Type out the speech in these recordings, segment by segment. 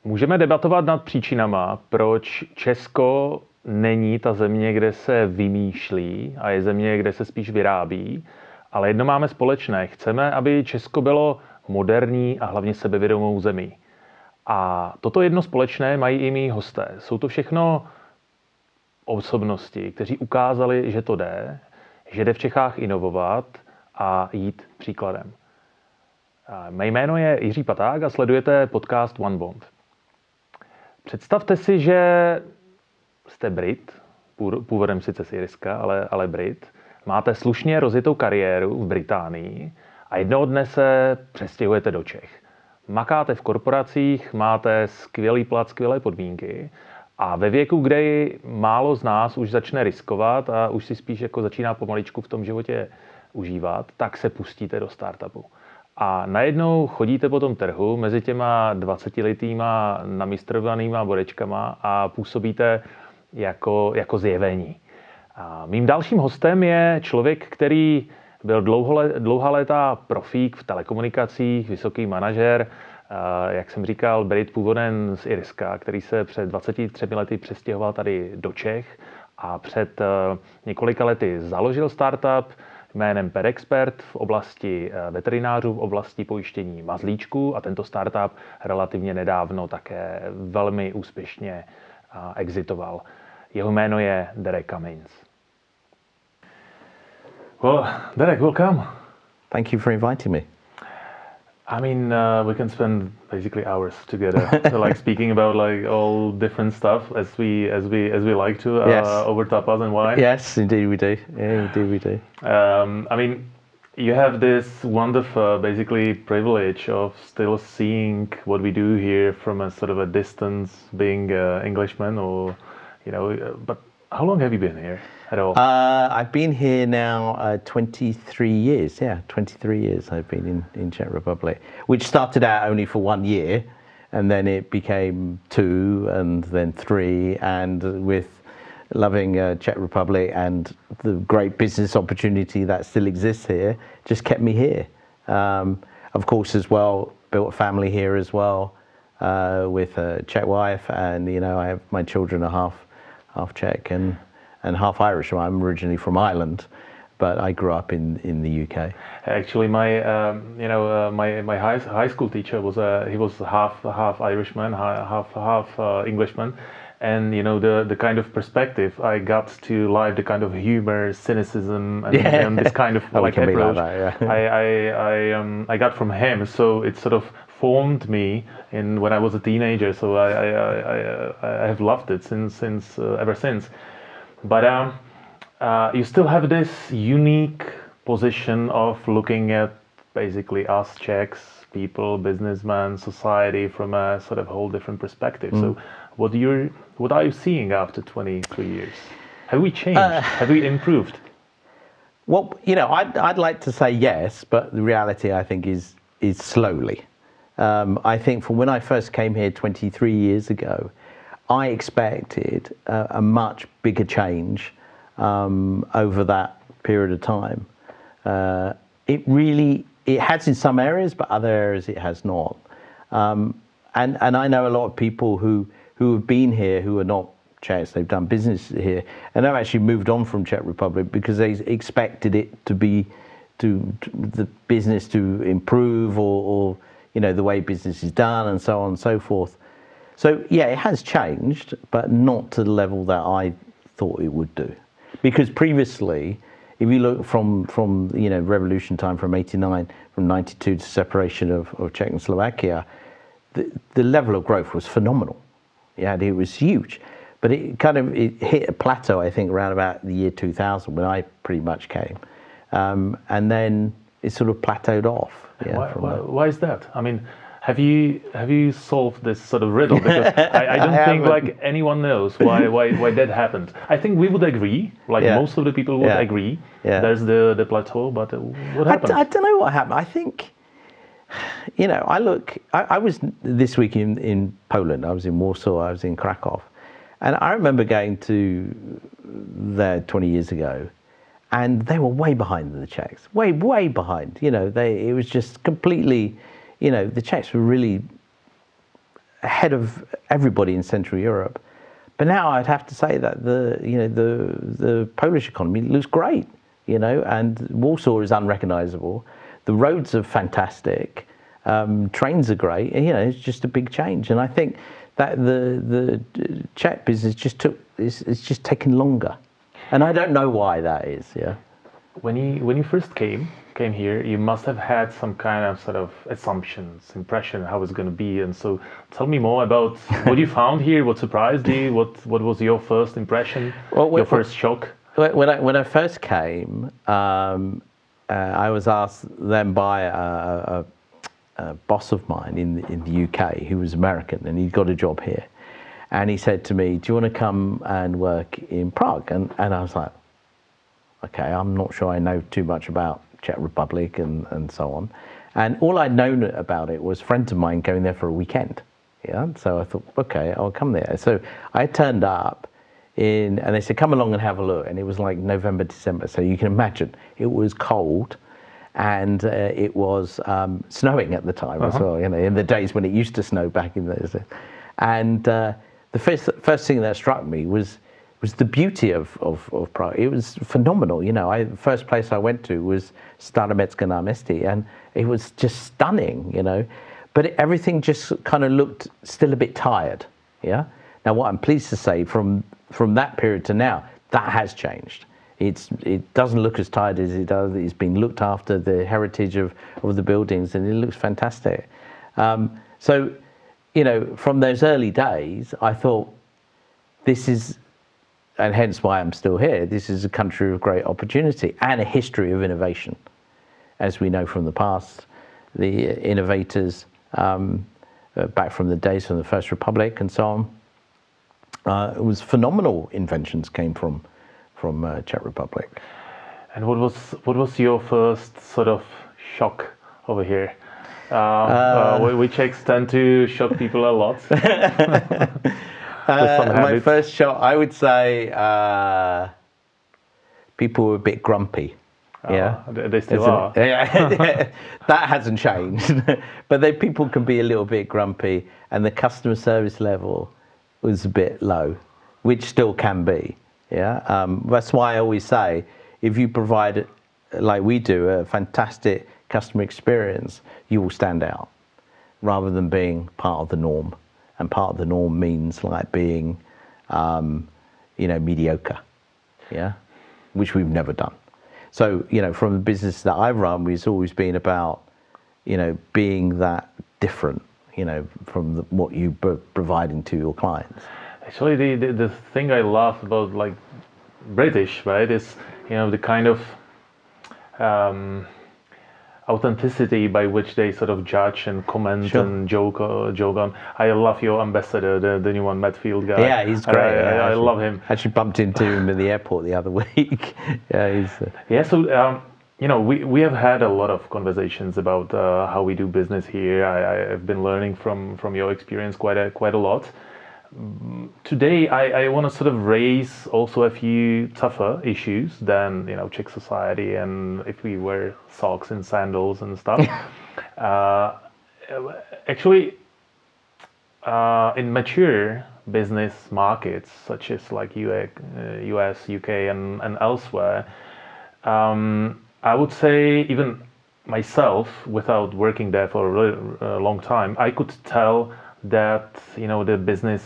Můžeme debatovat nad příčinama, proč Česko není ta země, kde se vymýšlí a je země, kde se spíš vyrábí, ale jedno máme společné. Chceme, aby Česko bylo moderní a hlavně sebevědomou zemí. A toto jedno společné mají i mý hosté. Jsou to všechno osobnosti, kteří ukázali, že to jde, že jde v Čechách inovovat a jít příkladem. Mé jméno je Jiří Paták a sledujete podcast One Bond. Představte si, že jste Brit, původem sice z Irska, ale Brit. Máte slušně rozjetou kariéru v Británii a jednoho dne se přestěhujete do Čech. Makáte v korporacích, máte skvělý plat, skvělé podmínky a ve věku, kde málo z nás už začne riskovat a už si spíš jako začíná pomaličku v tom životě užívat, tak se pustíte do startupu. A najednou chodíte po tom trhu mezi těma 20letýma namistrovanýma bodečkama a působíte jako zjevení. A mým dalším hostem je člověk, který byl dlouhá léta profík v telekomunikacích, vysoký manažer, jak jsem říkal, Brit původem z Irska, který se před 23 lety přestěhoval tady do Čech a před několika lety založil startup jménem PetExpert v oblasti veterinářů, v oblasti pojištění mazlíčků a tento startup relativně nedávno také velmi úspěšně exitoval. Jeho jméno je Derek Cummins. Well, Derek, welcome. Thank you for inviting me. I mean, we can spend basically hours together, like speaking about like all different stuff as we like to Yes. over tapas and wine. Yes, indeed we do. Yeah, indeed we do. I mean, you have this wonderful, basically, privilege of still seeing what we do here from a sort of a distance, being Englishman, or But how long have you been here at all? I've been here now 23 years. Yeah, 23 years I've been in Czech Republic, which started out only for 1 year, and then it became 2, and then 3, and with loving Czech Republic and the great business opportunity that still exists here, just kept me here. Of course, as well, built a family here as well with a Czech wife, and I have my children are half Czech and half Irish. So I'm originally from Ireland, but I grew up in the UK. Actually, my high school teacher was half Irishman, half Englishman, and the kind of perspective I got to life, the kind of humor, cynicism, and this kind of like approach, like that, yeah. I got from him. So it sort of formed me when I was a teenager. So I have loved it since ever since. But you still have this unique position of looking at basically us Czechs, people, businessmen, society from a sort of whole different perspective. So what are you seeing after 23 years? Have we changed? Have we improved? Well, I'd like to say yes, but the reality I think is slowly. I think from when I first came here 23 years ago, I expected a much bigger change over that period of time. It has in some areas, but other areas it has not. And I know a lot of people who have been here who are not Czechs. They've done business here, and they've actually moved on from Czech Republic because they expected it to the business to improve or the way business is done and so on and so forth. So yeah, it has changed, but not to the level that I thought it would do. Because previously, if you look from revolution time from 89, from 92 to separation of Czech and Slovakia, the level of growth was phenomenal. Yeah, it was huge. But it hit a plateau, I think, around about the year 2000 when I pretty much came. And then it sort of plateaued off. Yeah, why is that? I mean, have you solved this sort of riddle? Because I don't think like anyone knows why that happened. I think we would agree, most of the people would agree. Yeah. There's the plateau, but what happened? I don't know what happened. I think, I was this week in Poland. I was in Warsaw. I was in Krakow, and I remember going to there 20 years ago. And they were way behind the Czechs, way behind. It was just completely, the Czechs were really ahead of everybody in Central Europe. But now I'd have to say that the Polish economy looks great, and Warsaw is unrecognizable. The roads are fantastic. Trains are great. It's just a big change. And I think that the Czech business it's just taken longer. And I don't know why that is, yeah. When you first came here, you must have had some kind of sort of assumptions, impression how it's going to be. And so tell me more about what you found here, what surprised you, what was your first impression, your first shock? When I first came, I was asked then by a boss of mine in the UK who was American, and he'd got a job here. And he said to me, do you want to come and work in Prague? And I was like, okay, I'm not sure I know too much about Czech Republic and so on. And all I'd known about it was friends of mine going there for a weekend. Yeah, so I thought, okay, I'll come there. So I turned up and they said, come along and have a look. And it was like November, December. So you can imagine it was cold and it was snowing at the time as well, in the days when it used to snow back in those days. And the first thing that struck me was the beauty of Prague. It was phenomenal. The first place I went to was Starometská náměstí, and it was just stunning, But everything just kind of looked still a bit tired, yeah? Now, what I'm pleased to say, from that period to now, that has changed. It doesn't look as tired as it does. It's been looked after, the heritage of the buildings, and it looks fantastic. So, from those early days, I thought this is, and hence why I'm still here, this is a country of great opportunity and a history of innovation. As we know from the past, the innovators back from the days from the First Republic and so on, it was phenomenal inventions came from Czech Republic. And what was your first sort of shock over here? We Czechs tend to shock people a lot. My first shock, I would say, people were a bit grumpy. Yeah, they still are. Yeah, that hasn't changed. But people can be a little bit grumpy, and the customer service level was a bit low, which still can be. Yeah, that's why I always say, if you provide, like we do, a fantastic customer experience, you will stand out, rather than being part of the norm. And part of the norm means like being, mediocre, yeah, which we've never done. So, from the business that I've run, it's always been about, being that different, from what you providing to your clients. Actually, the thing I love about like British, right, is the kind of authenticity by which they sort of judge and comment and joke on. I love your ambassador, the new one, Matfield guy. Yeah, he's great. I love him. Actually bumped into him in the airport the other week. So we have had a lot of conversations about how we do business here. I've been learning from your experience quite a lot. Today, I want to sort of raise also a few tougher issues than Czech society, and if we wear socks and sandals and stuff. Actually, in mature business markets such as like US, UK, and elsewhere, I would say even myself, without working there for a really long time, I could tell that the business,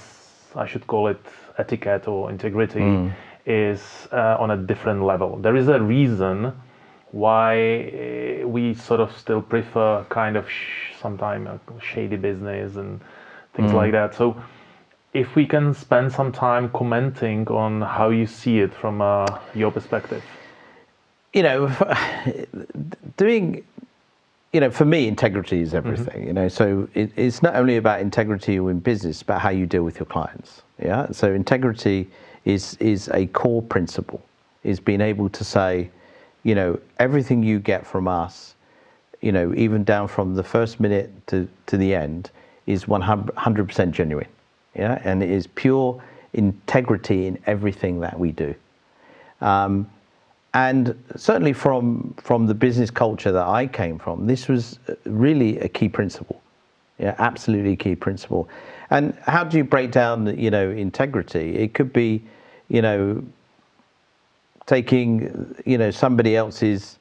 I should call it etiquette or integrity, is on a different level. There is a reason why we sort of still prefer kind of sometimes shady business and things like that. So if we can spend some time commenting on how you see it from your perspective. For me, integrity is everything, so it's not only about integrity in business, but how you deal with your clients. Yeah. So integrity is a core principle, is being able to say, everything you get from us, even down from the first minute to the end, is 100% genuine. Yeah. And it is pure integrity in everything that we do. And certainly from the business culture that I came from, this was really a key principle. Yeah, absolutely key principle. And how do you break down, integrity? It could be, taking, somebody else's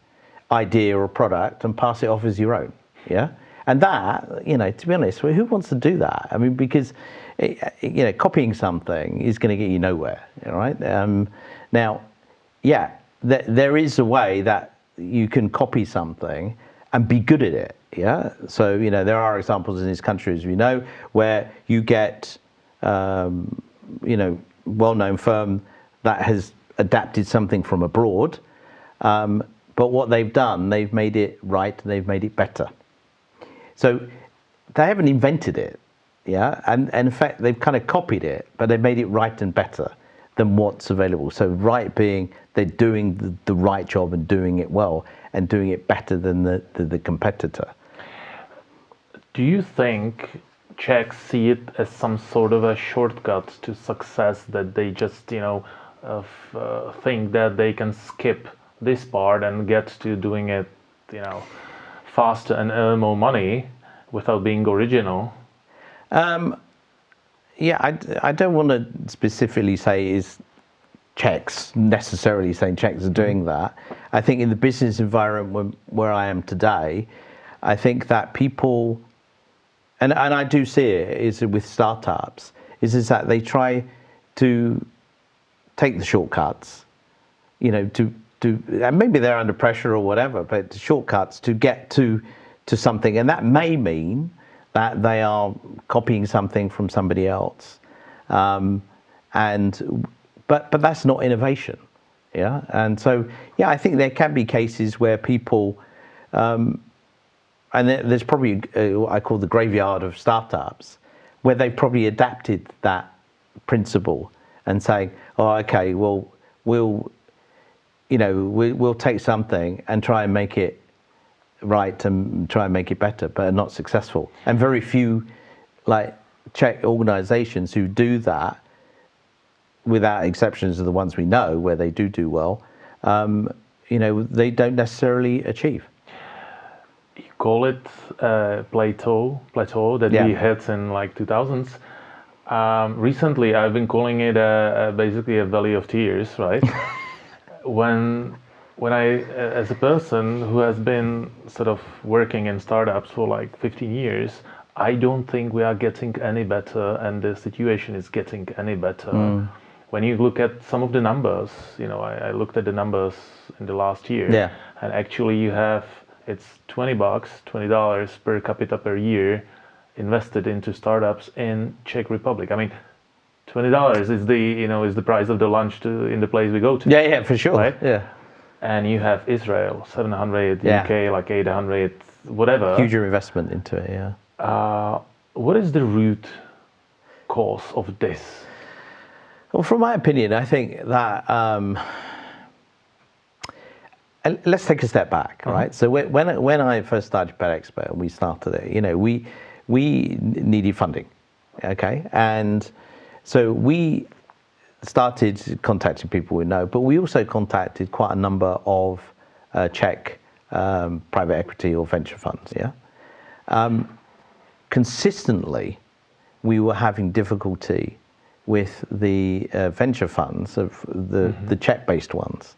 idea or product and pass it off as your own. Yeah. And that, to be honest, who wants to do that? I mean, because, copying something is going to get you nowhere. Right. Now, yeah, there is a way that you can copy something and be good at it. Yeah. So, there are examples in this country, as we know, where you get, well-known firm that has adapted something from abroad. But what they've done, they've made it right, they've made it better. So they haven't invented it. Yeah. And in fact, they've kind of copied it, but they've made it right and better than what's available. So right being they're doing the right job and doing it well and doing it better than the competitor. Do you think Czechs see it as some sort of a shortcut to success, that they just, think that they can skip this part and get to doing it, faster and earn more money without being original? Yeah, I don't want to specifically say is Czechs necessarily saying Czechs are doing that. I think in the business environment where I am today, I think that people, and I do see it, is with startups, is that they try to take the shortcuts, and maybe they're under pressure or whatever, but shortcuts to get to something, and that may mean that they are copying something from somebody else, but that's not innovation, yeah. And so, yeah, I think there can be cases where people, and there's probably what I call the graveyard of startups, where they probably adapted that principle and saying, oh, okay, well, we'll take something and try and make it right and try and make it better, but are not successful. And very few, like Czech organizations who do that, without exceptions of the ones we know where they do well, they don't necessarily achieve. You call it plateau that we hit in like 2000s. Recently, I've been calling it basically a valley of tears, right? when I, as a person who has been sort of working in startups for like 15 years, I don't think we are getting any better, and the situation is getting any better. When you look at some of the numbers, I looked at the numbers in the last year, and actually it's $20 per capita per year invested into startups in Czech Republic. I mean, $20 is the price of the lunch in the place we go to. Yeah, for sure. Right? Yeah. And you have Israel, 700, UK, like 800, whatever. Huge investment into it, yeah. What is the root cause of this? Well, from my opinion, I think that let's take a step back, right? So when I first started PetExpert and we started it, we needed funding, okay? And so we started contacting people we know, but we also contacted quite a number of Czech private equity or venture funds, yeah? Consistently, we were having difficulty with the venture funds of the Czech-based ones,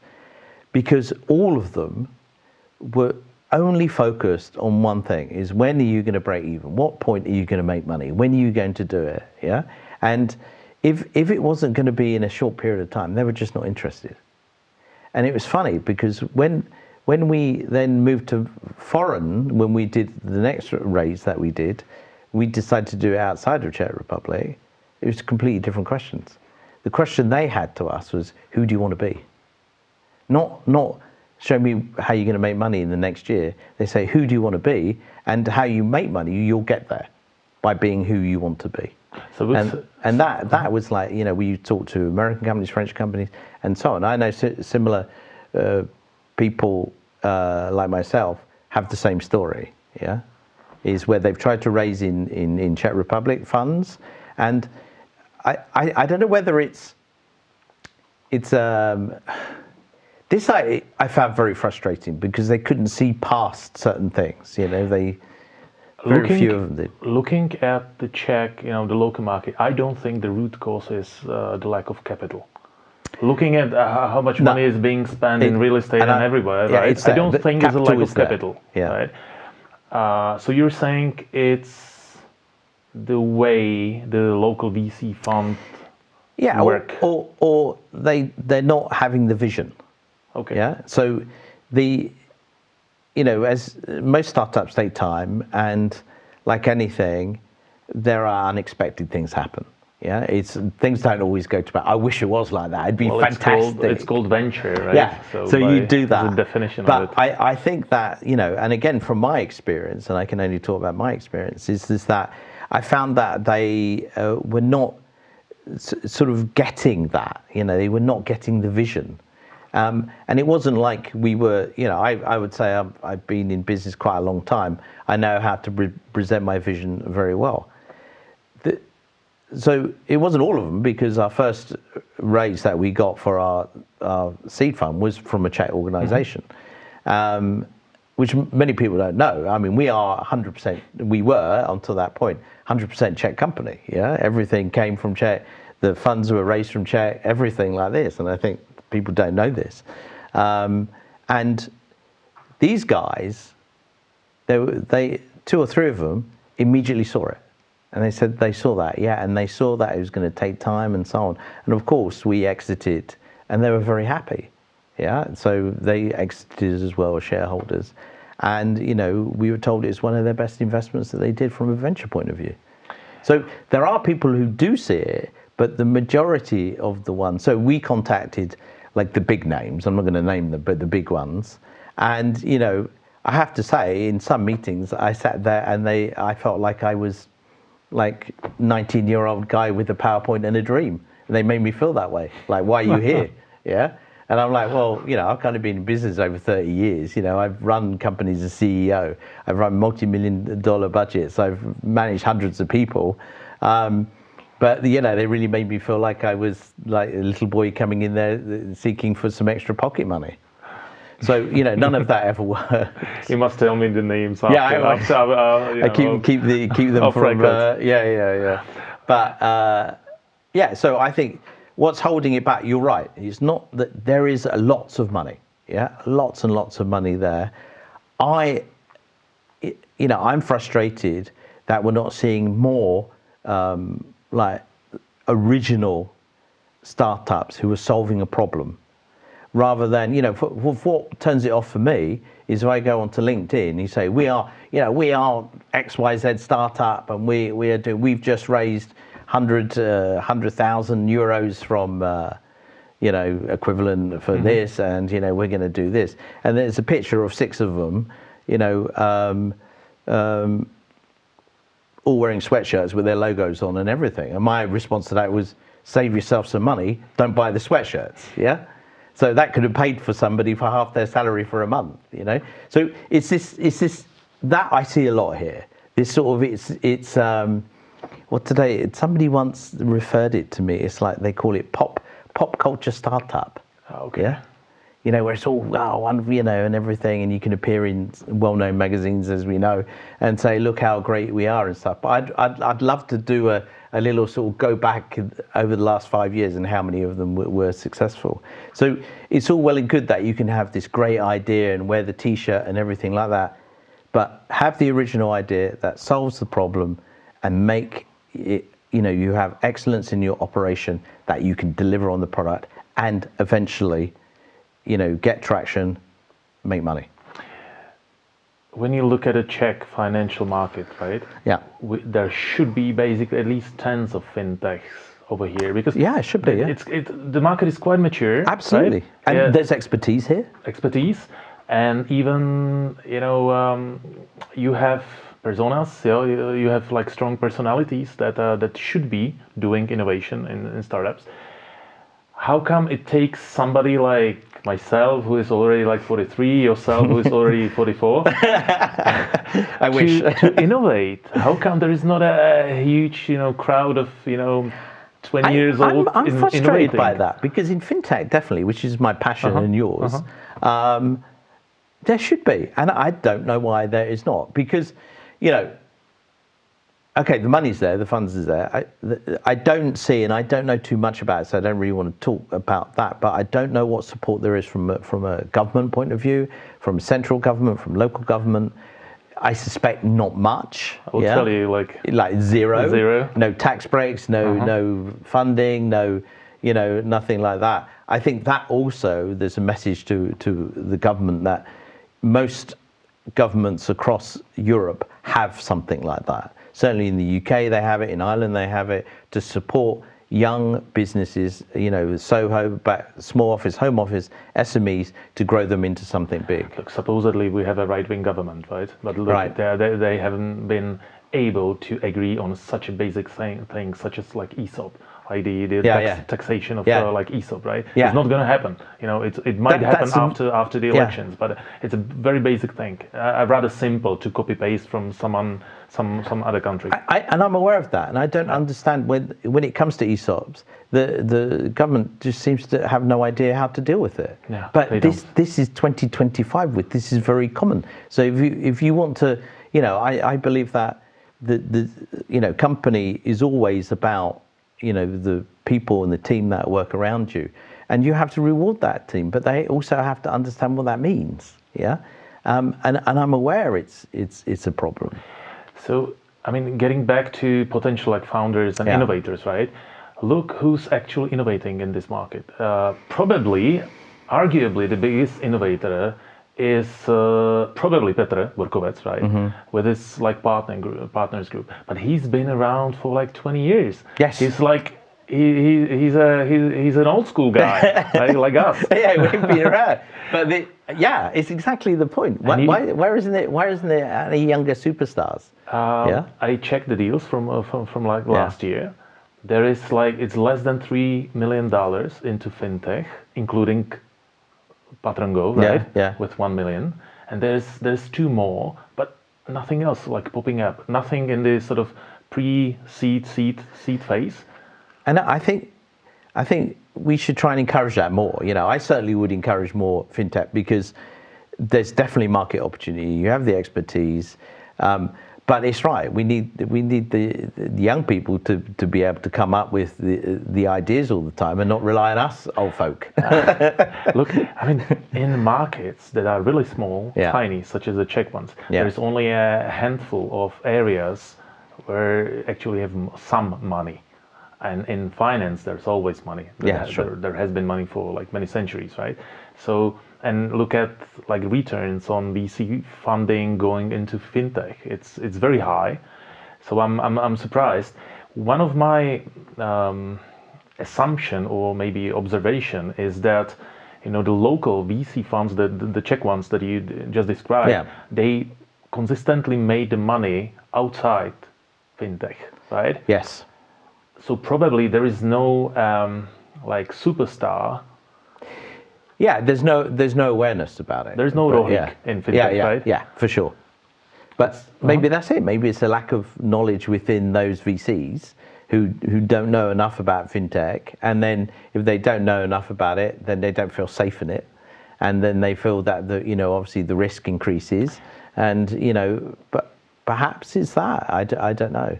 because all of them were only focused on one thing: is when are you going to break even? What point are you going to make money? When are you going to do it? Yeah, and if it wasn't going to be in a short period of time, they were just not interested. And it was funny because when we then moved to foreign, when we did the next raise that we did, we decided to do it outside of Czech Republic. It was completely different questions. The question they had to us was, who do you want to be? Not show me how you're going to make money in the next year. They say, who do you want to be? And how you make money, you'll get there by being who you want to be. So and that was like, we talked to American companies, French companies, and so on. I know similar people like myself have the same story, yeah? Is where they've tried to raise in Czech Republic funds, and I don't know whether it's this I found very frustrating because they couldn't see past certain things. Very few of them did. Looking at the Czech, the local market, I don't think the root cause is the lack of capital. Looking at how much money is being spent in real estate and everywhere, right? I don't think it's a lack of capital, right? So you're saying it's the way the local VC fund work, or they're not having the vision. Okay. Yeah. So as most startups take time, and like anything, there are unexpected things happen. Yeah, things don't always go to plan. I wish it was like that. It'd be fantastic. It's called venture, right? Yeah. So you do that. The definition but of it. I think that and again from my experience, and I can only talk about my experience, is that I found that they were not sort of getting that. They were not getting the vision. And it wasn't like we were, I would say I've been in business quite a long time. I know how to present my vision very well. So it wasn't all of them, because our first raise that we got for our seed fund was from a Czech organization, which many people don't know. I mean, we were until that point, 100% Czech company. Yeah, everything came from Czech. The funds were raised from Czech, everything like this. And I think people don't know this. And these guys, they 2 or 3 of them immediately saw it. And they said they saw that, and they saw that it was going to take time and so on. And of course, we exited, and they were very happy. Yeah, so they exited as well as shareholders. And, we were told it's one of their best investments that they did from a venture point of view. So there are people who do see it, but the majority of the ones, so we contacted like the big names, I'm not going to name them, but the big ones. And, I have to say, in some meetings, I sat there and I felt like I was like 19-year-old guy with a PowerPoint and a dream. And they made me feel that way. Like, why are you here? Yeah. And I'm like, well, I've kind of been in business over 30 years. I've run companies as CEO. I've run multi-million-dollar budgets. I've managed hundreds of people. But, they really made me feel like I was like a little boy coming in there seeking for some extra pocket money. So, none of that ever worked. You must tell me the names. I keep them from. But so I think what's holding it back, you're right, it's not that there is lots of money. Yeah, lots and lots of money there. I'm frustrated that we're not seeing more like original startups who are solving a problem. Rather than, what turns it off for me is if I go onto LinkedIn, you say, we are XYZ startup, and we've just raised 100,000 euros from, equivalent for this, and, we're going to do this. And there's a picture of 6 of them, all wearing sweatshirts with their logos on and everything. And my response to that was, save yourself some money, don't buy the sweatshirts, yeah? So that could have paid for somebody for half their salary for a month, So it's this that I see a lot here. This sort of somebody once referred it to me. It's like they call it pop culture startup. Oh, okay. Yeah. Where it's all and everything, and you can appear in well-known magazines, as we know, and say, look how great we are and stuff. But I'd love to do a little sort of go back over the last 5 years and how many of them were successful. So it's all well and good that you can have this great idea and wear the T-shirt and everything like that, but have the original idea that solves the problem and make it, you have excellence in your operation that you can deliver on the product and eventually get traction, make money. When you look at a Czech financial market, right? Yeah. There should be basically at least tens of fintechs over here, because it should be. Yeah. The market is quite mature. Absolutely, right? And there's expertise here. And even you have personas. You have like strong personalities that should be doing innovation in startups. How come it takes somebody like myself, who is already like 43, yourself, who is already 44, I wish to innovate? How come there is not a huge, crowd of, 20 years old? I'm frustrated innovating? by that, because in fintech, definitely, which is my passion and yours, there should be, and I don't know why there is not, because, Okay, the money's there, the funds is there. I don't see, and I don't know too much about it, so I don't really want to talk about that, but I don't know what support there is from a government point of view, from central government, from local government. I suspect not much. I will tell you, like zero. No tax breaks, no funding, no, nothing like that. I think that also there's a message to the government that most governments across Europe have something like that. Certainly in the UK they have it, in Ireland they have it, to support young businesses, Soho, small office, home office, SMEs, to grow them into something big. Look, supposedly we have a right-wing government, right? But look, right. They haven't been able to agree on such a basic thing such as like ESOP. Like the taxation of like ESOP, right? Yeah. It's not going to happen. It might happen after the elections, but it's a very basic thing. Rather simple to copy paste from some other country. And I'm aware of that, and I don't understand when it comes to ESOPs, the government just seems to have no idea how to deal with it. Yeah, but this is 2025. This is very common. So if you want to, I believe that the company is always about the people and the team that work around you, and you have to reward that team, but they also have to understand what that means. And I'm aware it's a problem. So getting back to potential like founders and innovators, right? Look who's actually innovating in this market. Arguably the biggest innovator is probably Petr Borkovec, right? Mm-hmm. With his like partners group, but he's been around for like 20 years. Yes, he's like he's an old school guy, like us. Yeah, we've been around, but it's exactly the point. Why isn't there any younger superstars? I checked the deals from like last year. There is like it's less than $3 million into fintech, including Patrongo, right? Yeah. With 1 million, and there's two more, but nothing else like popping up. Nothing in this sort of pre-seed phase. And I think we should try and encourage that more. I certainly would encourage more fintech because there's definitely market opportunity. You have the expertise, but it's right. We need the young people to be able to come up with the ideas all the time and not rely on us old folk. Look, in markets that are really small, tiny, such as the Czech ones, there's only a handful of areas where actually have some money. And in finance, there's always money. There has been money for like many centuries, right? So, and look at like returns on VC funding going into fintech. It's very high. So I'm surprised. One of my assumption or maybe observation is that the local VC funds, the Czech ones that you just described, they consistently made the money outside fintech, right? Yes. So probably there is no like superstar. Yeah, there's no awareness about it. There's no rohik in fintech, right? Yeah, for sure. But maybe that's it. Maybe it's a lack of knowledge within those VCs who don't know enough about fintech, and then if they don't know enough about it, then they don't feel safe in it, and then they feel that obviously the risk increases, and but perhaps it's that. I don't know.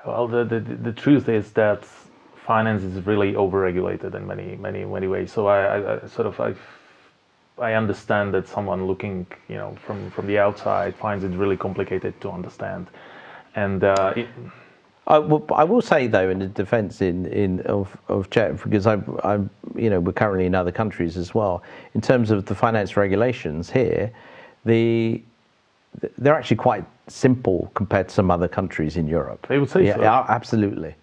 Well, the truth is that finance is really overregulated in many ways. So I understand that someone looking from the outside finds it really complicated to understand. And I will say though, in the defence of Czech, because we're currently in other countries as well. In terms of the finance regulations here, they're actually quite simple compared to some other countries in Europe. They would say so. Yeah, absolutely.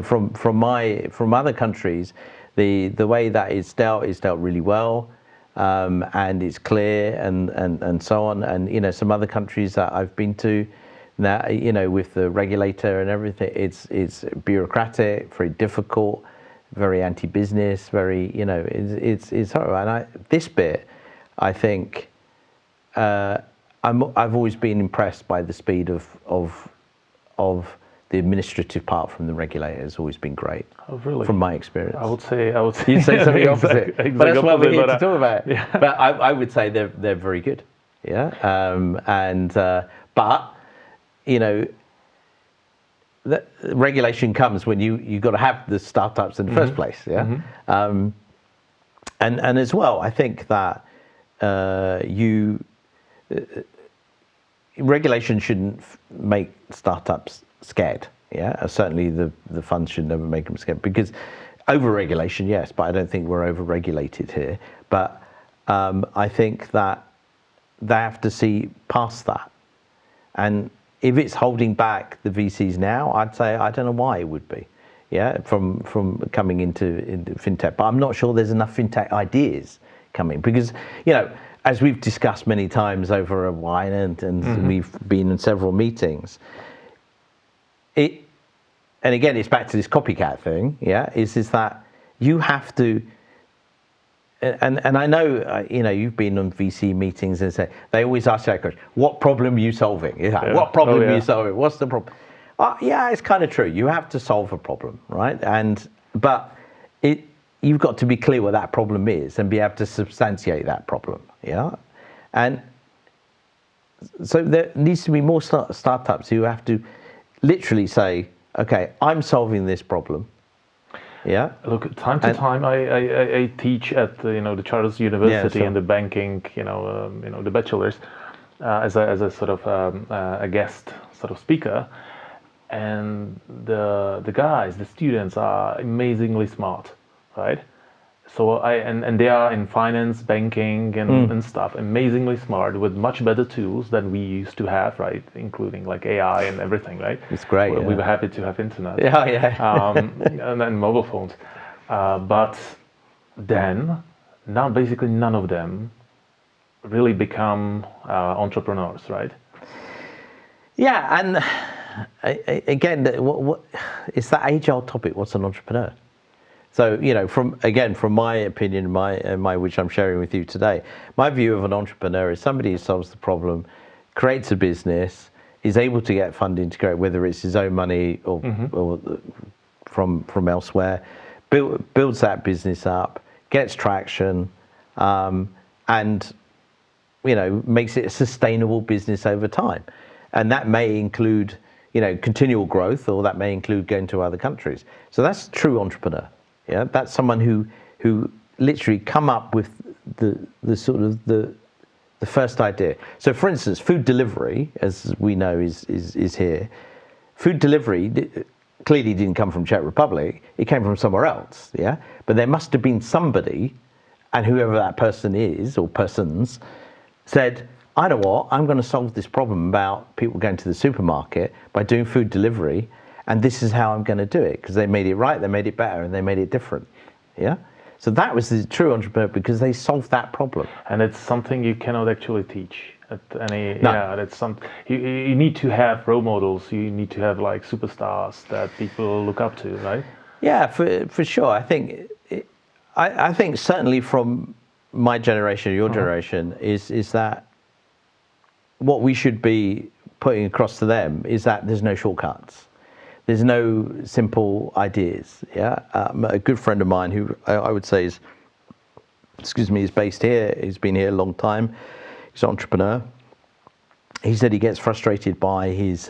From other countries, the way that it's dealt really well, and it's clear and so on. And some other countries that I've been to, now with the regulator and everything, it's bureaucratic, very difficult, very anti-business, very it's horrible. And this bit, I think. I've always been impressed by the speed of the administrative part from the regulator. Has always been great. Oh, really? From my experience. I would say you'd say something opposite. But that's what we're here to talk about. Yeah. But I would say they're very good. Yeah. But regulation comes when you got to have the startups in the first place. Yeah. And as well, I think that regulation shouldn't make startups scared. Yeah, certainly the funds should never make them scared, because over-regulation, yes, but I don't think we're over-regulated here. But I think that they have to see past that. And if it's holding back the VCs now, I'd say I don't know why it would be. Yeah, from coming into fintech, but I'm not sure there's enough fintech ideas coming, because as we've discussed many times over a wine, and we've been in several meetings. And again, it's back to this copycat thing. Yeah, is that you have to. And I know you've been on VC meetings and say they always ask that question: what problem are you solving? What problem are you solving? What's the problem? Yeah, it's kind of true. You have to solve a problem, right? But you've got to be clear what that problem is and be able to substantiate that problem. Yeah, and so there needs to be more startups who have to literally say, okay, I'm solving this problem. Yeah. Look, time to time, I teach at the Charles University in the banking, the bachelors, as a sort of a guest sort of speaker, and the guys, the students are amazingly smart, right? So and they are in finance, banking, and stuff, amazingly smart, with much better tools than we used to have, right? Including like AI and everything, right? It's great. We were happy to have internet. Yeah. And then mobile phones. But then, now basically none of them really become entrepreneurs, right? Yeah, and again, what it's that age-old topic. What's an entrepreneur? So from my opinion, my which I'm sharing with you today, my view of an entrepreneur is somebody who solves the problem, creates a business, is able to get funding to create, whether it's his own money or from elsewhere, builds that business up, gets traction, and makes it a sustainable business over time. And that may include continual growth, or that may include going to other countries. So that's a true entrepreneur. Yeah, that's someone who literally come up with the sort of the first idea. So, for instance, food delivery, as we know, is here. Food delivery clearly didn't come from Czech Republic; it came from somewhere else. Yeah, but there must have been somebody, and whoever that person is or persons, said, "I know what, I'm going to solve this problem about people going to the supermarket by doing food delivery. And this is how I'm going to do it," because they made it right, they made it better, and they made it different. Yeah. So that was the true entrepreneur, because they solved that problem. And it's something you cannot actually teach at any. No. Yeah, that's you need to have role models. You need to have like superstars that people look up to, right? Yeah, for sure. I think certainly from my generation, your generation, is that what we should be putting across to them is that there's no shortcuts. There's no simple ideas. Yeah, a good friend of mine who I would say is based here. He's been here a long time. He's an entrepreneur. He said he gets frustrated by his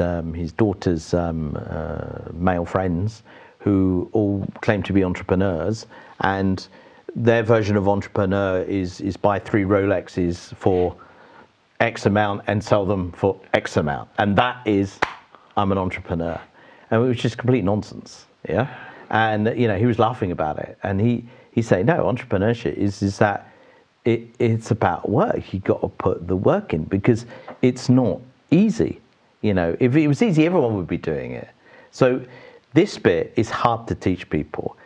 daughter's male friends who all claim to be entrepreneurs, and their version of entrepreneur is buy 3 Rolexes for X amount and sell them for X amount, and that is, I'm an entrepreneur. And it was just complete nonsense, yeah. And he was laughing about it, and he said, no, entrepreneurship is that it's about work. You got to put the work in, because it's not easy. If it was easy, everyone would be doing it. So this bit is hard to teach people.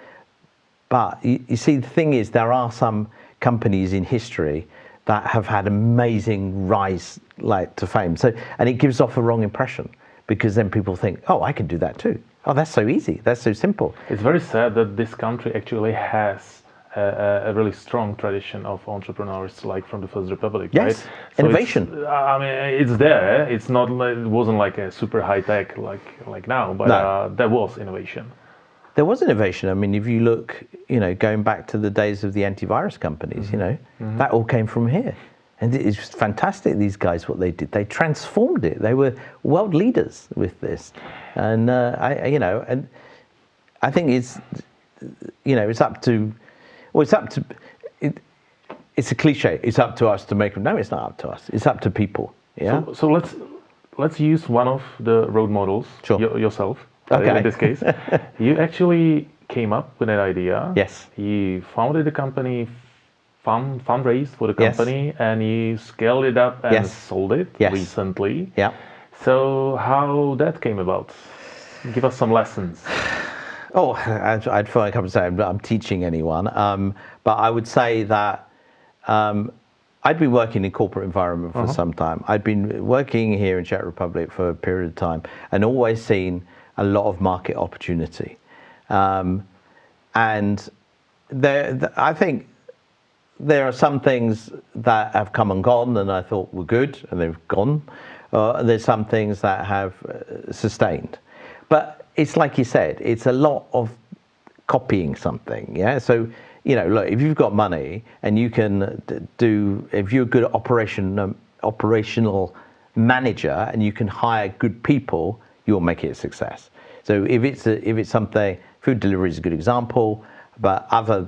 But you see, the thing is, there are some companies in history that have had amazing rise to fame. So, and it gives off a wrong impression, because then people think, oh, I can do that too. Oh, that's so easy. That's so simple. It's very sad that this country actually has a really strong tradition of entrepreneurs, like from the First Republic, yes. Right? So innovation. It's there. It's not. It wasn't like a super high tech like now, but no. There was innovation. There was innovation. I mean, if you look, going back to the days of the antivirus companies, that all came from here. And it's fantastic, these guys, what they did. They transformed it. They were world leaders with this. And, and I think it's up to, it's a cliche. It's up to us to make them. No, it's not up to us. It's up to people. Yeah. So let's use one of the role models, sure. Yourself, okay. In this case. You actually came up with an idea. Yes. You founded the company, fundraised for the company, yes. and you scaled it up and yes. sold it yes. recently. Yeah. So how that came about? Give us some lessons. Oh, I'd feel like I'm teaching anyone, but I would say that I'd been working in corporate environment for some time. I'd been working here in Czech Republic for a period of time and always seen a lot of market opportunity. And I think there are some things that have come and gone and I thought were good and they've gone. There's some things that have sustained. But it's like you said, it's a lot of copying something, yeah? So, look, if you've got money and you can if you're a good operational manager and you can hire good people, you'll make it a success. So if it's something, food delivery is a good example, but other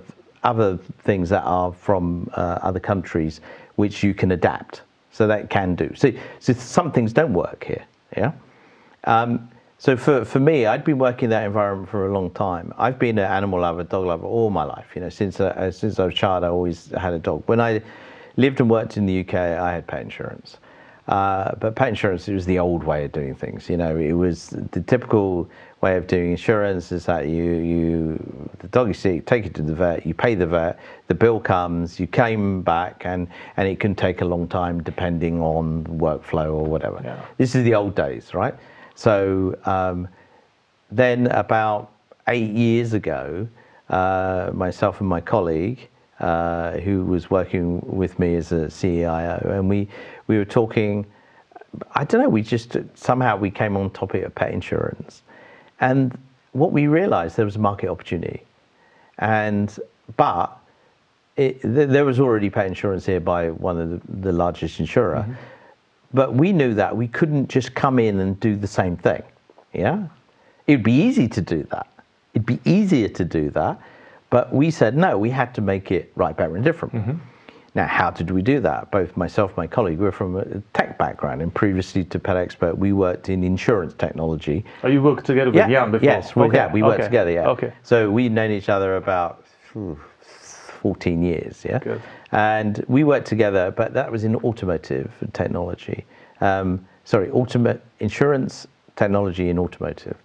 things that are from other countries which you can adapt, so that can do. So some things don't work here, yeah? So for me, I'd been working in that environment for a long time. I've been an animal lover, dog lover all my life. Since I was a child, I always had a dog. When I lived and worked in the UK, I had pet insurance. But pet insurance, it was the old way of doing things. It was the typical way of doing insurance is that the dog is sick, take it to the vet, you pay the vet, the bill comes, you claim back, and it can take a long time depending on workflow or whatever. Yeah. This is the old days, right? So then about 8 years ago, myself and my colleague, who was working with me as a CEO, and we were talking, I don't know, somehow we came on topic of pet insurance. And what we realized, there was a market opportunity. But there was already pet insurance here by one of the largest insurer. Mm-hmm. But we knew that we couldn't just come in and do the same thing, yeah? It'd be easy to do that. It'd be easier to do that. But we said, no, we had to make it right, better, and different. Mm-hmm. Now, how did we do that? Both myself and my colleague, we're from a tech background, and previously to PetExpert, we worked in insurance technology. Oh, you worked together with Jan before? Yes, we worked together, yeah. Okay. So we'd known each other about 14 years, yeah? Good. And we worked together, but that was in automotive technology. Insurance technology in automotive.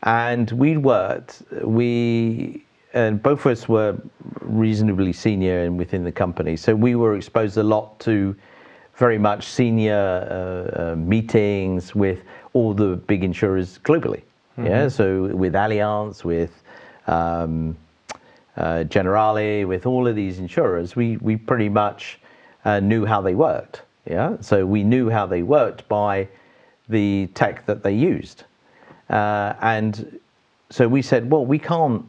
And and both of us were reasonably senior and within the company. So we were exposed a lot to very much senior meetings with all the big insurers globally. Mm-hmm. Yeah, so with Allianz, with Generali, with all of these insurers, we pretty much knew how they worked. Yeah, so we knew how they worked by the tech that they used, and so we said, well, we can't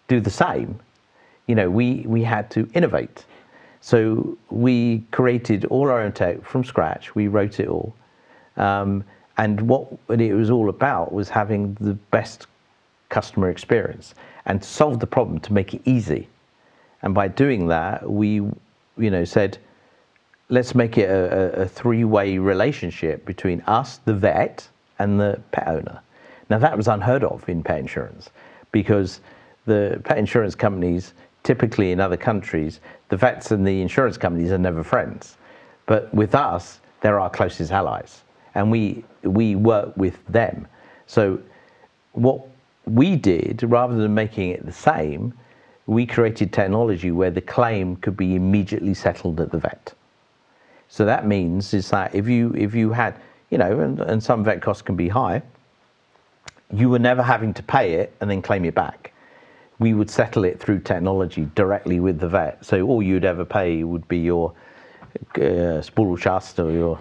do the same. We had to innovate. So we created all our own tech from scratch. We wrote it all, and what it was all about was having the best customer experience and to solve the problem, to make it easy. And by doing that, we said, let's make it a three-way relationship between us, the vet, and the pet owner. Now, that was unheard of in pet insurance, because the pet insurance companies, typically in other countries, the vets and the insurance companies are never friends. But with us, they're our closest allies, and we work with them. So what we did, rather than making it the same, we created technology where the claim could be immediately settled at the vet. So that means is that if you had, and some vet costs can be high, you were never having to pay it and then claim it back. We would settle it through technology directly with the vet. So all you'd ever pay would be your spolúčast, or your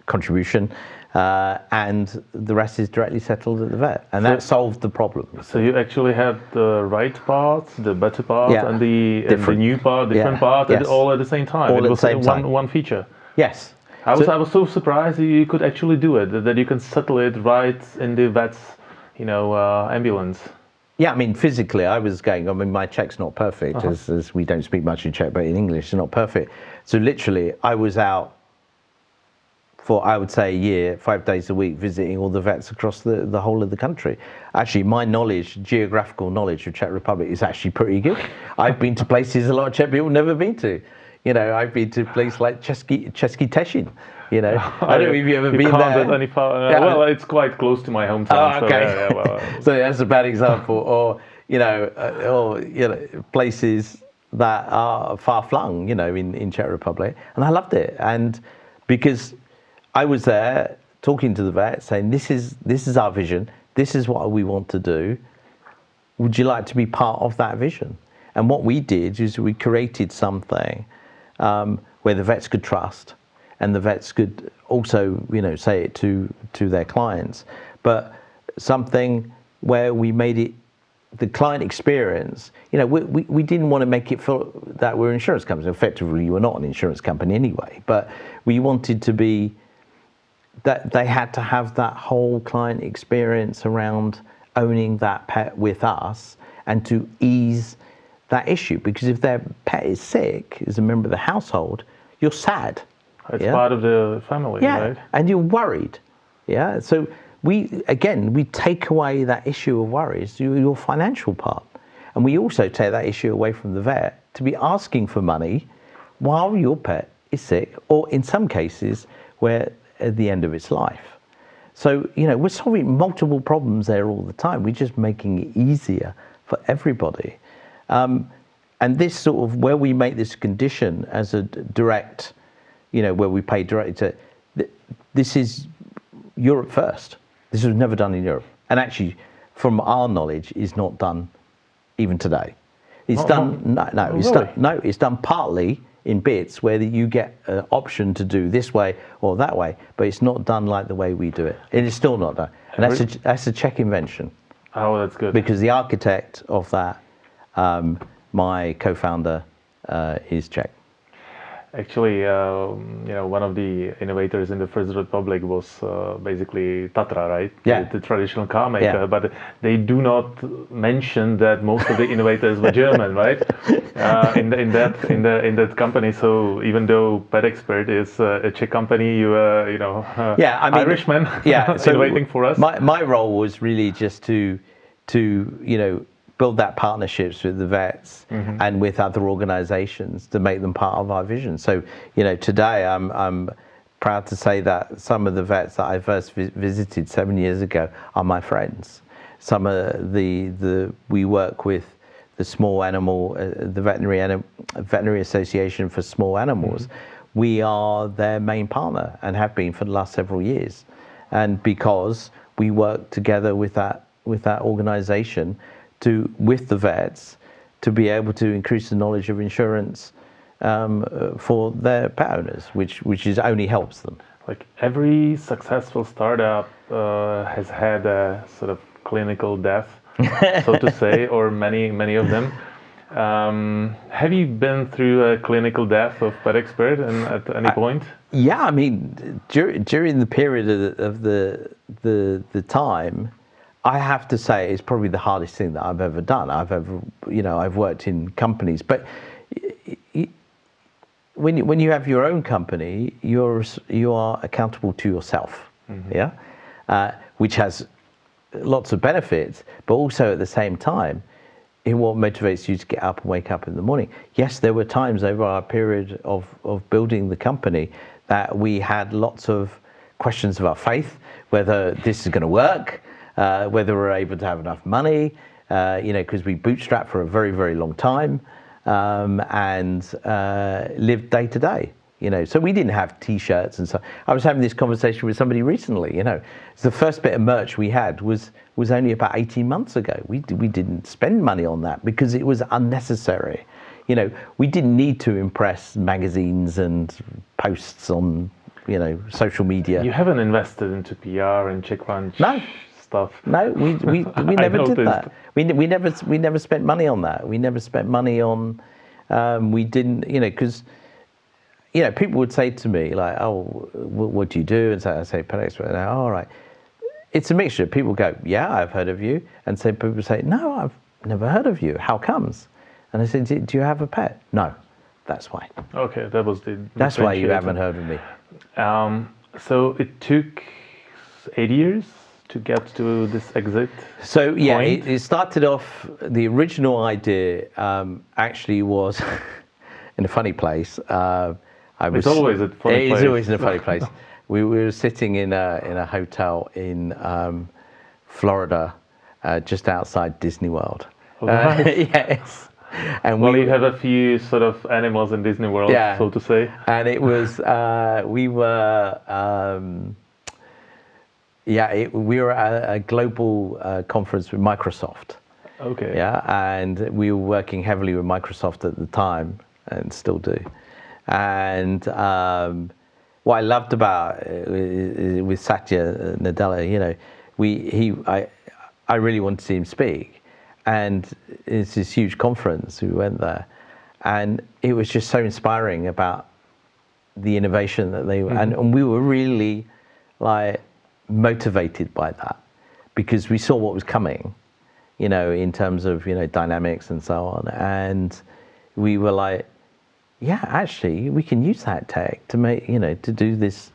contribution, and the rest is directly settled at the vet, and that solved the problem. So you actually had the right part, the better part, and the new part, different part, and all at the same time. All at the same time. One feature. Yes. I was so surprised you could actually do it, that you can settle it right in the vet's, ambulance. Yeah, I mean, physically, I was going. I mean, my Czech's not perfect, as we don't speak much in Czech, but in English, it's not perfect. So literally, I was out for, I would say, a year, 5 days a week, visiting all the vets across the whole of the country. Actually, my knowledge, geographical knowledge of Czech Republic is actually pretty good. I've been to places a lot of Czech people never been to. I've been to places like Český Těšín. I don't know if you've ever been there. Any far, well, it's quite close to my hometown. Oh, okay. So, well, so that's a bad example. Or places that are far flung, in Czech Republic, and I loved it. And because I was there talking to the vet, saying, "This is our vision. This is what we want to do. Would you like to be part of that vision?" And what we did is we created something where the vets could trust, and the vets could also, say it to their clients, but something where we made it the client experience. We didn't want to make it feel that we're an insurance company. Effectively, we're not an insurance company anyway, but we wanted to be that they had to have that whole client experience around owning that pet with us, and to ease that issue, because if their pet is sick as a member of the household, you're sad. It's part of the family, right? And you're worried. Yeah. So we take away that issue of worries, your financial part. And we also take that issue away from the vet to be asking for money while your pet is sick, or in some cases where at the end of its life. So, we're solving multiple problems there all the time. We're just making it easier for everybody. And this sort of, where we make this condition as a direct, where we pay directly to, this is Europe first. This was never done in Europe. And actually, from our knowledge, is not done even today. It's it's done partly in bits where you get an option to do this way or that way, but it's not done like the way we do it. It is still not done. And that's a Czech invention. Oh, that's good. Because the architect of that, my co-founder, is Czech. Actually, one of the innovators in the First Republic was basically Tatra, right? Yeah. The traditional car maker. Yeah. But they do not mention that most of the innovators were German, right? In that company. So even though PetExpert is a Czech company, you Irishman. Yeah. So innovating for us. My role was really just to build that partnerships with the vets and with other organizations to make them part of our vision. So, today I'm proud to say that some of the vets that I first visited 7 years ago are my friends. Some of we work with the small animal, the Veterinary Association for Small Animals. We are their main partner and have been for the last several years. And because we work together with that organization with the vets to be able to increase the knowledge of insurance for their pet owners, which only helps them. Like every successful startup has had a sort of clinical death, so to say, or many of them. Have you been through a clinical death of PetExpert at any point? Yeah, I mean, during the period of the time, I have to say it's probably the hardest thing that I've ever done. I've worked in companies, but when you have your own company, you are accountable to yourself, which has lots of benefits, but also at the same time, what motivates you to get up and wake up in the morning. Yes, there were times over our period of building the company that we had lots of questions of our faith, whether this is going to work, whether we're able to have enough money, because we bootstrapped for a very, very long time, and lived day to day. So we didn't have T-shirts and so. I was having this conversation with somebody recently. The first bit of merch we had was only about 18 months ago. We didn't spend money on that because it was unnecessary. We didn't need to impress magazines and posts on social media. You haven't invested into PR and CheckPunch. No. Stuff. No, we never did that. We never spent money on that. We never spent money on. We didn't, because you know, people would say to me like, "Oh, what do you do?" And so I say, "PetExpert." And all right, it's a mixture. People go, "Yeah, I've heard of you," and so people say, "No, I've never heard of you. How comes?" And I said, "Do you have a pet?" "No." That's why. Okay, that was the. That's why you haven't heard of me. So it took 8 years to get to this exit. So yeah, point? it started off. The original idea actually was in a funny place. It's always a funny place. It's always in a funny place. We were sitting in a hotel in Florida, just outside Disney World. Oh, nice. Yes. And well, you have a few sort of animals in Disney World, yeah, so to say. And it was we were we were at a global conference with Microsoft. Okay. Yeah, and we were working heavily with Microsoft at the time, and still do. And what I loved about with Satya Nadella, you know, I really wanted to see him speak, and it's this huge conference. We went there, and it was just so inspiring about the innovation that they and we were really like motivated by that because we saw what was coming, you know, in terms of, you know, dynamics and so on, and we were like, yeah, actually we can use that tech to make, you know, to do this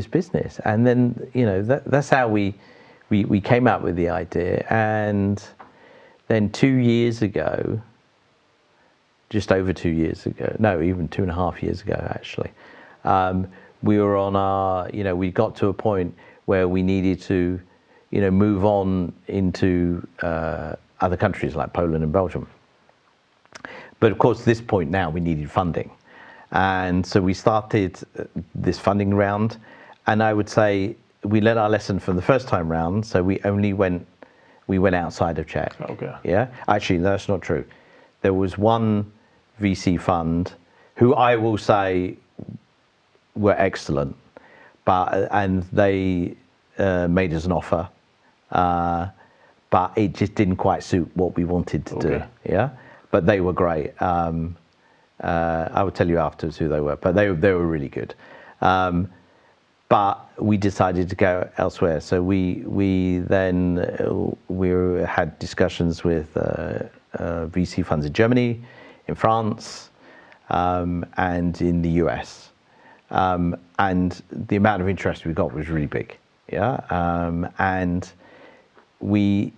business. And then, you know, that's how we came up with the idea. And then 2 years ago, just over 2 years ago, no, even 2.5 years ago actually, we were on our, you know, we got to a point where we needed to, you know, move on into other countries like Poland and Belgium. But of course, at this point now we needed funding. And so we started this funding round. And I would say we learned our lesson from the first time round. So we went outside of Czech. Okay. Yeah, actually, that's not true. There was one VC fund who I will say were excellent, and they made us an offer, but it just didn't quite suit what we wanted to do. Yeah, but they were great. I will tell you afterwards who they were, but they were really good. But we decided to go elsewhere. So we then had discussions with VC funds in Germany, in France, and in the US. And the amount of interest we got was really big. Yeah, and we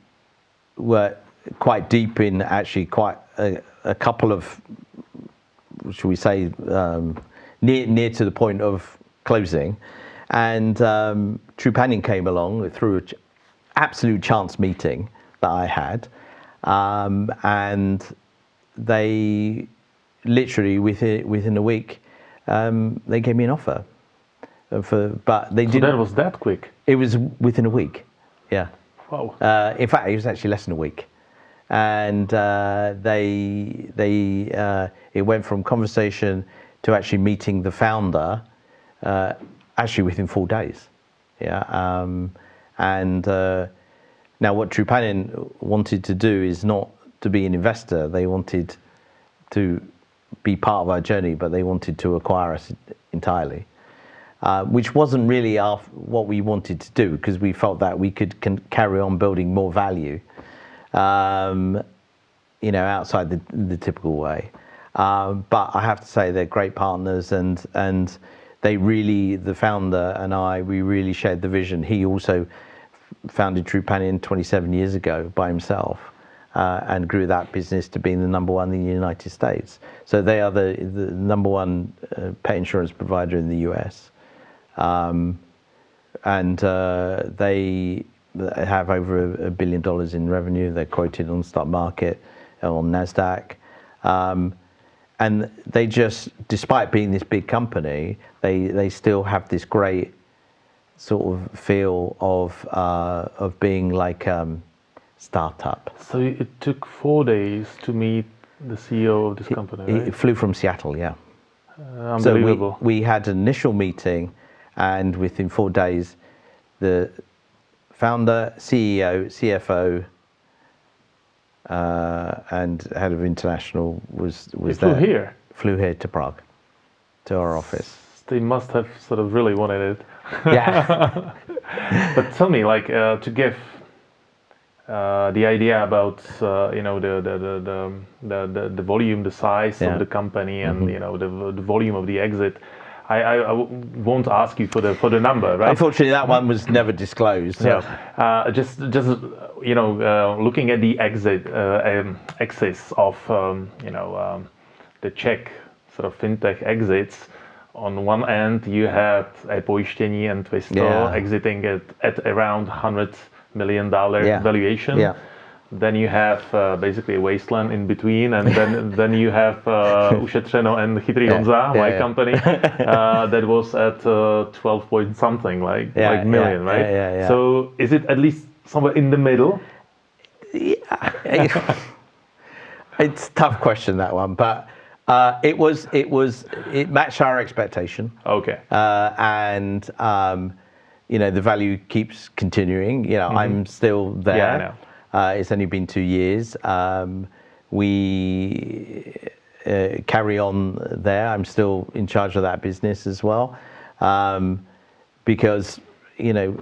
were quite deep in actually quite a couple of, should we say, near to the point of closing. And Trupanion came along through an absolute chance meeting that I had, and they literally within a week they gave me an offer. But they didn't. So that was that quick. It was within a week. Yeah. Wow. In fact, it was actually less than a week, and it went from conversation to actually meeting the founder. Actually within 4 days, yeah. And now what Trupanion wanted to do is not to be an investor. They wanted to be part of our journey, but they wanted to acquire us entirely, which wasn't really what we wanted to do, because we felt that we could carry on building more value, you know, outside the typical way. But I have to say they're great partners, and they really, the founder and we really shared the vision. He also founded Trupanion 27 years ago by himself, and grew that business to being the #1 in the United States. So they are the #1 pet insurance provider in the US. And they have over $1 billion in revenue. They're quoted on the stock market, on NASDAQ. And they just, despite being this big company, they still have this great sort of feel of being like startup. So it took 4 days to meet the CEO of this company, right? It flew from Seattle, yeah. Unbelievable. So we had an initial meeting, and within 4 days, the founder, CEO, CFO, and head of international was He there. flew here? Flew here to Prague. to our office. They must have sort of really wanted it. Yeah. But tell me, like, to give the idea about the volume, the size of the company, and the volume of the exit. I won't ask you for the number, right? Unfortunately, that one was never disclosed. So. Yeah. Just looking at the exits of the Czech sort of fintech exits. On one end, you had a pojištění and Twisto exiting at around $100 million valuation. Yeah. Then you have basically a wasteland in between, and then you have Ušetřeno and Chytrý Honza, my company, that was at 12 point something, like million, right? Yeah. So is it at least somewhere in the middle? Yeah. It's a tough question, that one, but it matched our expectation. Okay. And the value keeps continuing. I'm still there. Yeah, I know. It's only been 2 years. We carry on there. I'm still in charge of that business as well, because we're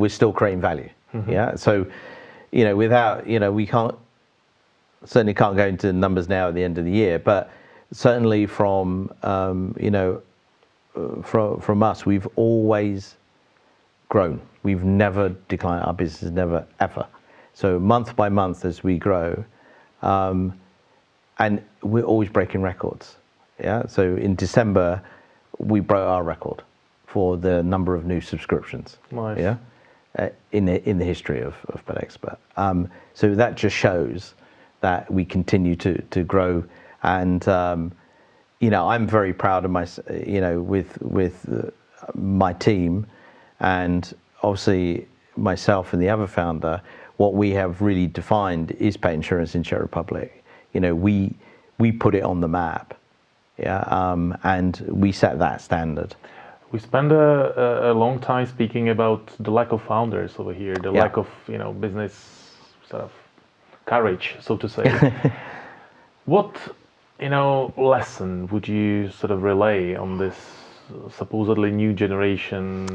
still creating value. Yeah. So without we certainly can't go into numbers now at the end of the year, but certainly from us, we've always grown. We've never declined. Our business never, ever. So month by month as we grow, and we're always breaking records. Yeah. So in December, we broke our record for the number of new subscriptions. Nice. Yeah. In the history of PetExpert. So that just shows that we continue to grow, and I'm very proud of with my team, and obviously myself and the other founder. What we have really defined is pet insurance in Czech Republic. We put it on the map, and we set that standard. We spend a long time speaking about the lack of founders over here, the lack of business sort of courage, so to say. What lesson would you sort of relay on this supposedly new generation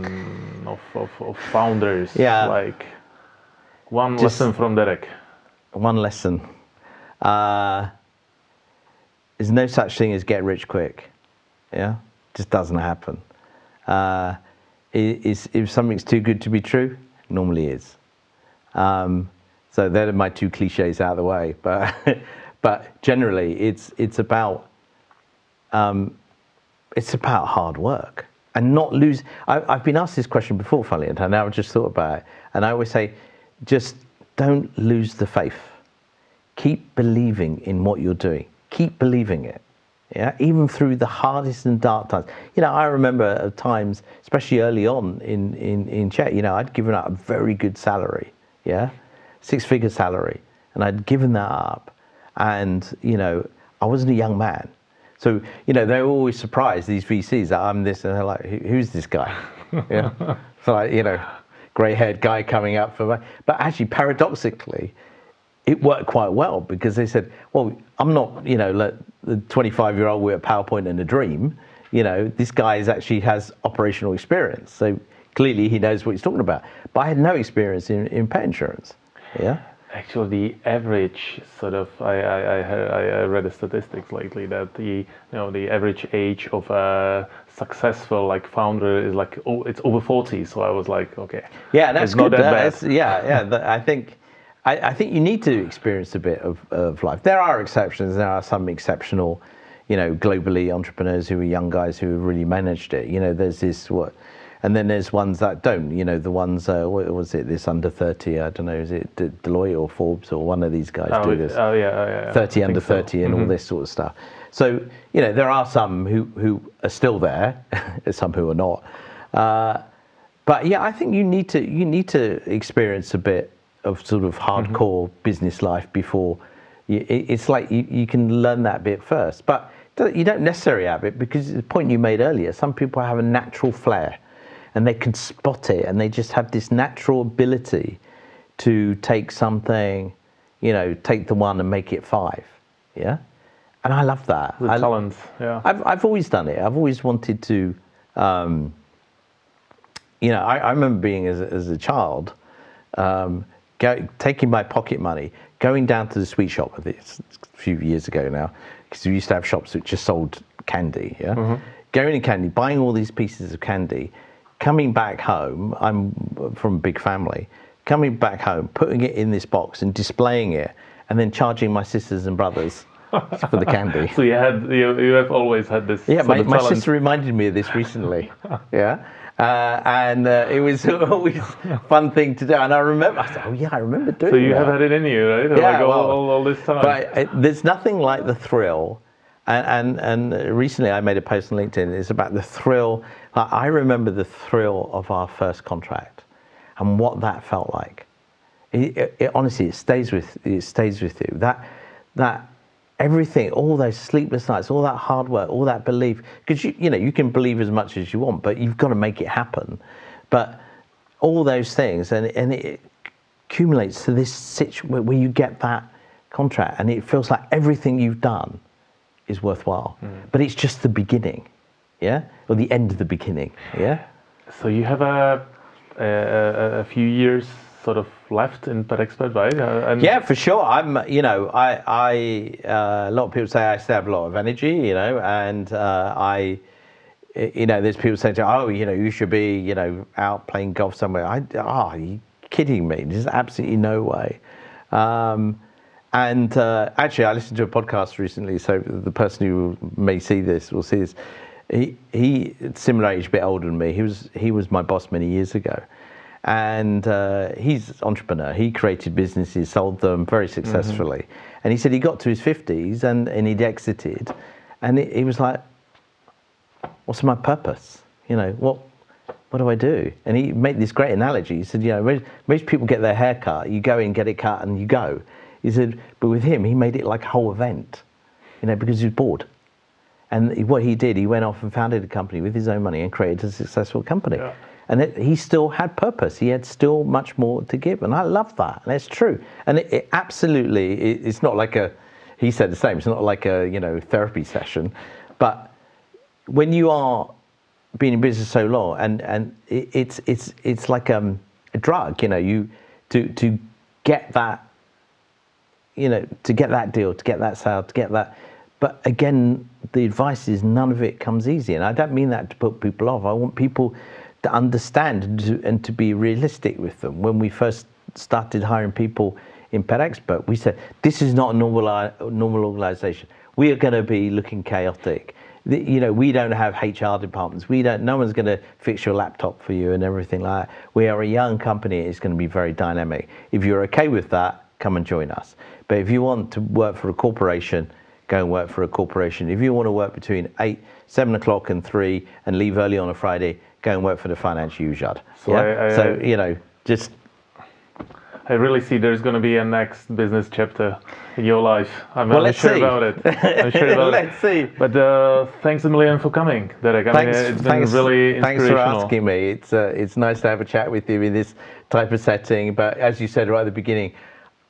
of founders? Yeah. Like one lesson from Derek. One lesson. There's no such thing as get rich quick. Yeah, just doesn't happen. If something's too good to be true, it normally is. So they're my two cliches out of the way, but generally it's about hard work and not lose. I've been asked this question before, funnily, and now I've just thought about it, and I always say, just don't lose the faith. Keep believing in what you're doing. Keep believing it. Yeah, even through the hardest and dark times. I remember at times, especially early on in Czech, I'd given up a very good salary, 6-figure salary, and I'd given that up, and I wasn't a young man, so they were always surprised, these VCs, that I'm this, and they're like, who's this guy? Yeah, so like grey-haired guy coming up for me. But actually, paradoxically, it worked quite well, because they said, well, I'm not, like the 25-year-old with a PowerPoint and a dream. This guy actually has operational experience. So clearly he knows what he's talking about. But I had no experience in pet insurance. Yeah. Actually, the average sort of, I read the statistics lately that the average age of a successful founder is it's over 40. So I was like, okay. Yeah, that's good. Not that bad. I think you need to experience a bit of life. There are exceptions. There are some exceptional, globally entrepreneurs who are young guys who have really managed it. There's this and then there's ones that don't. The ones what was it? This under 30. I don't know. Is it Deloitte or Forbes or one of these guys do this? Oh yeah. 30 under 30 and all this sort of stuff. So there are some who are still there, some who are not. But yeah, I think you need to experience a bit of sort of hardcore business life before it's like you can learn that bit first, but you don't necessarily have it, because the point you made earlier, some people have a natural flair and they can spot it, and they just have this natural ability to take something, take the one and make it 5, And I love that. The talent, yeah. I've always done it. I've always wanted to, I remember being as a child, taking my pocket money, going down to the sweet shop, it's a few years ago now, because we used to have shops that just sold candy, yeah? Mm-hmm. Going to candy, buying all these pieces of candy, coming back home, I'm from a big family, coming back home, putting it in this box and displaying it, and then charging my sisters and brothers for the candy. So you have always had this. Yeah, my sister reminded me of this recently. Yeah. And it was always a fun thing to do. And I remember, I said, oh yeah, I remember doing that. So you have had it in you, right? Yeah, like all this time. But there's nothing like the thrill. And recently I made a post on LinkedIn. It's about the thrill. I remember the thrill of our first contract and what that felt like. It honestly, it stays with you. That everything, all those sleepless nights, all that hard work, all that belief, because you can believe as much as you want, but you've got to make it happen. But all those things, and it accumulates to this situation where you get that contract, and it feels like everything you've done is worthwhile. But it's just the beginning, yeah, or the end of the beginning, yeah. So you have a few years sort of left in PetExpert, right? Yeah, for sure. I'm, a lot of people say I still have a lot of energy, and there's people saying, oh, you should be, out playing golf somewhere. Are you kidding me? There's absolutely no way. Actually, I listened to a podcast recently, so the person who may see this will see this. He similar age, a bit older than me. He was my boss many years ago. And he's an entrepreneur. He created businesses, sold them very successfully. Mm-hmm. And he said he got to his 50s and he'd exited. And he was like, what's my purpose? What do I do? And he made this great analogy. He said, most people get their hair cut. You go in, get it cut, and you go. He said, but with him, he made it like a whole event, because he was bored. And what he did, he went off and founded a company with his own money and created a successful company. Yeah. And he still had purpose. He had still much more to give. And I love that. And it's true. And it absolutely, it's not like he said the same, it's not like a, therapy session. But when you are being in business so long, and it's like a drug, to get that, to get that deal, to get that sale, to get that. But again, the advice is none of it comes easy. And I don't mean that to put people off. I want people to understand and to be realistic with them. When we first started hiring people in PetExpert, we said, this is not a normal organization. We are going to be looking chaotic. We don't have HR departments. No one's going to fix your laptop for you and everything like that. We are a young company. It's going to be very dynamic. If you're okay with that, come and join us. But if you want to work for a corporation, go and work for a corporation. If you want to work between 7 o'clock and 3 and leave early on a Friday, go and work for the financial Ujad. So, just... I really see there's going to be a next business chapter in your life. I'm sure about it. Let's see. But thanks a million for coming, Derek. It's been really inspirational. Thanks for asking me. It's nice to have a chat with you in this type of setting. But as you said right at the beginning,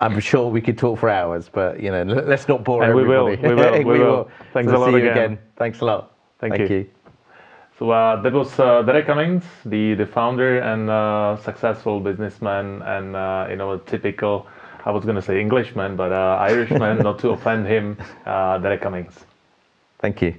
I'm sure we could talk for hours. But let's not bore everybody. We will. Thanks a lot see you again. Thanks a lot. Thank you. So that was Derek Cummins, the founder and successful businessman and a typical, I was going to say Englishman, but Irishman, not to offend him, Derek Cummins. Thank you.